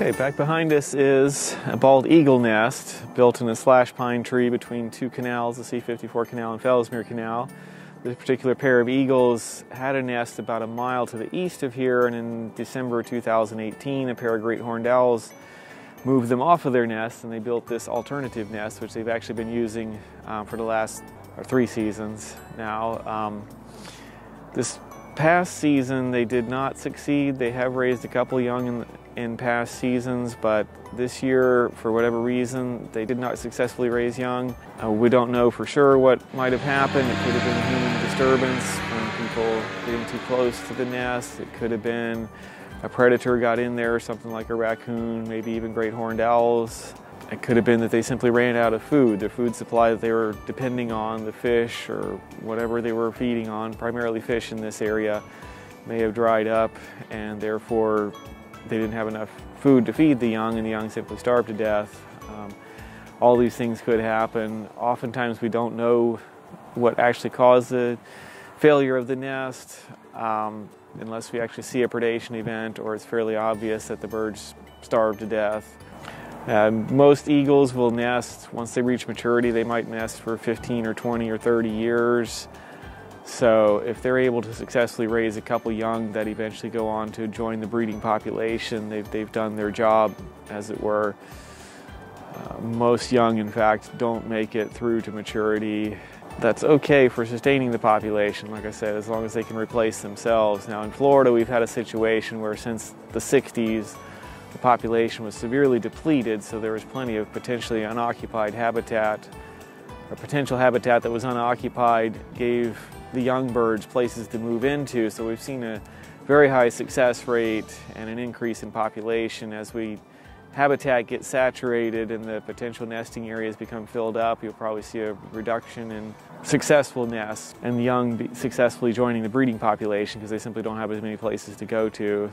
Okay, back behind us is a bald eagle nest built in a slash pine tree between two canals, the C-54 Canal and Fellsmere Canal. This particular pair of eagles had a nest about a mile to the east of here, and in December 2018 a pair of great horned owls moved them off of their nest and they built this alternative nest, which they've actually been using for the last 3 seasons now. This past season they did not succeed. They have raised a couple young in past seasons, but this year, for whatever reason, they did not successfully raise young. We don't know for sure what might have happened. It could have been human disturbance from people getting too close to the nest. It could have been a predator got in there, something like a raccoon, maybe even great horned owls. It could have been that they simply ran out of food. The food supply that they were depending on, the fish or whatever they were feeding on, primarily fish in this area, may have dried up, and therefore they didn't have enough food to feed the young, and the young simply starved to death. All these things could happen. Oftentimes we don't know what actually caused the failure of the nest unless we actually see a predation event or it's fairly obvious that the birds starved to death. Most eagles will nest, once they reach maturity, they might nest for 15 or 20 or 30 years. So if they're able to successfully raise a couple young that eventually go on to join the breeding population, they've done their job, as it were. Most young, in fact, don't make it through to maturity. That's okay for sustaining the population, like I said, as long as they can replace themselves. Now in Florida, we've had a situation where since the 60s, the population was severely depleted, so there was plenty of potentially unoccupied habitat, or potential habitat that was unoccupied gave the young birds places to move into. So we've seen a very high success rate and an increase in population. As habitat gets saturated and the potential nesting areas become filled up, you'll probably see a reduction in successful nests and the young successfully joining the breeding population because they simply don't have as many places to go to.